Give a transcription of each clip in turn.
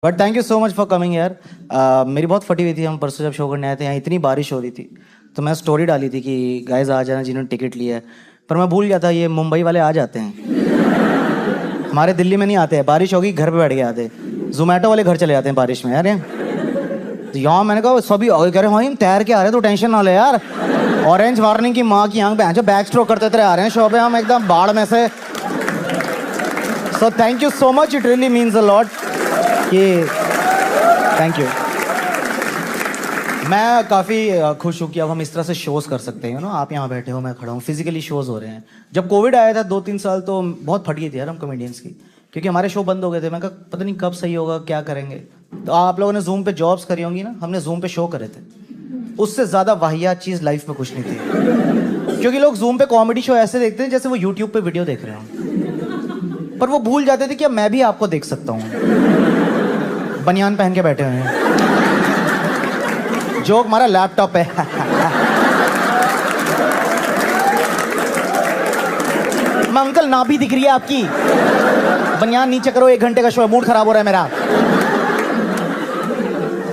But thank you so much for coming यार। मेरी बहुत फटी हुई थी, हम परसों जब शो करने आए थे, यहाँ इतनी बारिश हो रही थी तो मैं स्टोरी डाली थी कि गाइस आ जाना जिन्होंने टिकट लिया है, पर मैं भूल गया था ये मुंबई वाले आ जाते हैं, हमारे दिल्ली में नहीं आते हैं। बारिश होगी घर पे बैठ के आते, जोमेटो वाले घर चले जाते हैं बारिश में यार। तो यहाँ मैंने कहा सभी कह रहे वहीं तैर के आ रहे तो टेंशन ना ले यार। ऑरेंज वार्निंग की माँ की आंख जो बैक स्ट्रोक करते आ रहे हैं शो पे, हम एकदम बाढ़ में से। So thank you so much, it really means a lot कि थैंक यू। मैं काफ़ी खुश हूँ कि अब हम इस तरह से शोज़ कर सकते हैं ना। आप यहाँ बैठे हो, मैं खड़ा हूँ, फिजिकली शोज़ हो रहे हैं। जब कोविड आया था 2-3 साल तो बहुत फट गई थी यार हम कॉमेडियंस की, क्योंकि हमारे शो बंद हो गए थे। मैं कहा पता नहीं कब सही होगा, क्या करेंगे। तो आप लोगों ने जूम पे जॉब्स करी होंगी ना, हमने जूम पे शो करे थे। उससे ज़्यादा वाहियात चीज़ लाइफ में कुछ नहीं थी, क्योंकि लोग जूम पे कॉमेडी शो ऐसे देखते हैं जैसे वो यूट्यूब पे वीडियो देख रहे हों, पर वो भूल जाते थे कि अब मैं भी आपको देख सकता हूँ। बनियान पहन के बैठे हुए हैं, जोक हमारा लैपटॉप पे। मैं अंकल ना भी दिख रही है आपकी, बनियान नीचे करो, 1 घंटे का शो है, मूड खराब हो रहा है मेरा।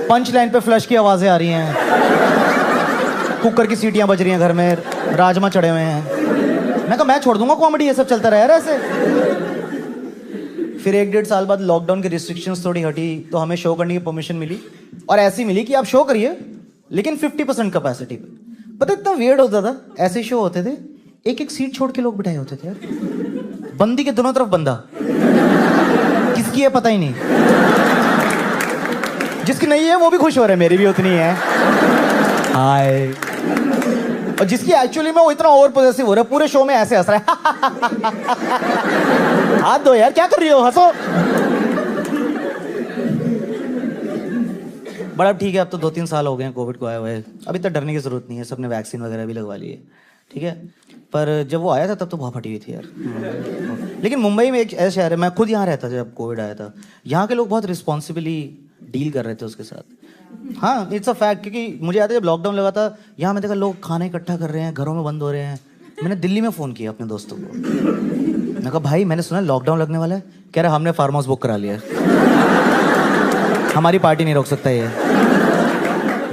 पंच लाइन पे फ्लश की आवाजें आ रही हैं, कुकर की सीटियां बज रही हैं घर में, राजमा चढ़े हुए हैं। मैं कहा मैं छोड़ दूंगा कॉमेडी, ये सब चलता रहा यार ऐसे। फिर 1-1.5 साल बाद लॉकडाउन की रिस्ट्रिक्शंस थोड़ी हटी तो हमें शो करने की परमिशन मिली, और ऐसी मिली कि आप शो करिए लेकिन 50% कैपेसिटी पे। पता इतना वियर्ड होता था, ऐसे शो होते थे 1-1 सीट छोड़ के लोग बिठाए होते थे यार, बंदी के दोनों तरफ बंदा, किसकी है पता ही नहीं। जिसकी नहीं है वो भी खुश हो रहे हैं, मेरी भी उतनी है। हाय। और जिसकी एक्चुअली में वो इतना ओवर पॉजिटिव हो रहा है, पूरे शो में ऐसे हंस रहा है। हाथ दो यार, क्या कर रही हो, हंसो। बट अब ठीक है, अब तो 2-3 साल हो गए हैं कोविड को आए हुए, अभी तक डरने की जरूरत नहीं है, सबने वैक्सीन वगैरह भी लगवा ली है, ठीक है। पर जब वो आया था तब तो बहुत फटी हुई थी यार। लेकिन मुंबई में एक ऐसा शहर है, मैं खुद यहाँ रहता था जब कोविड आया था, यहाँ के लोग बहुत रिस्पॉन्सिबली डील कर रहे थे उसके साथ। हाँ, इट्स अ फैक्ट, क्योंकि मुझे याद है जब लॉकडाउन लगा था, यहाँ मैं देखा लोग खाना इकट्ठा कर रहे हैं, घरों में बंद हो रहे हैं। मैंने दिल्ली में फ़ोन किया अपने दोस्तों को, मैं कहा भाई मैंने सुना लॉकडाउन लगने वाला है। कह रहे हमने फार्म हाउस बुक करा लिया है, हमारी पार्टी नहीं रोक सकता ये।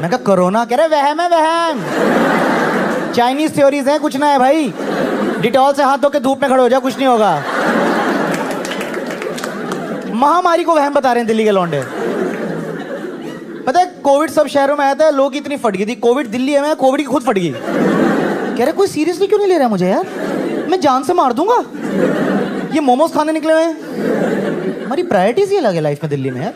मैं कहा कोरोना, कह रहे वहम है वहम, चाइनीज थ्योरीज हैं, कुछ ना है भाई, डिटॉल से हाथ धो के धूप में खड़े हो जाओ, कुछ नहीं होगा। महामारी को वहम बता रहे हैं दिल्ली के लौंडे। पता है कोविड सब शहरों में आया था, लोग इतनी फट गई थी, कोविड दिल्ली में कोविड की खुद फट गई। कह रहे कोई सीरियसली क्यों नहीं ले रहा है मुझे यार, मैं जान से मार दूंगा, ये मोमोज खाने निकले हुए हैं। हमारी प्रायोरिटीज ही अलग है लाइफ में दिल्ली में यार।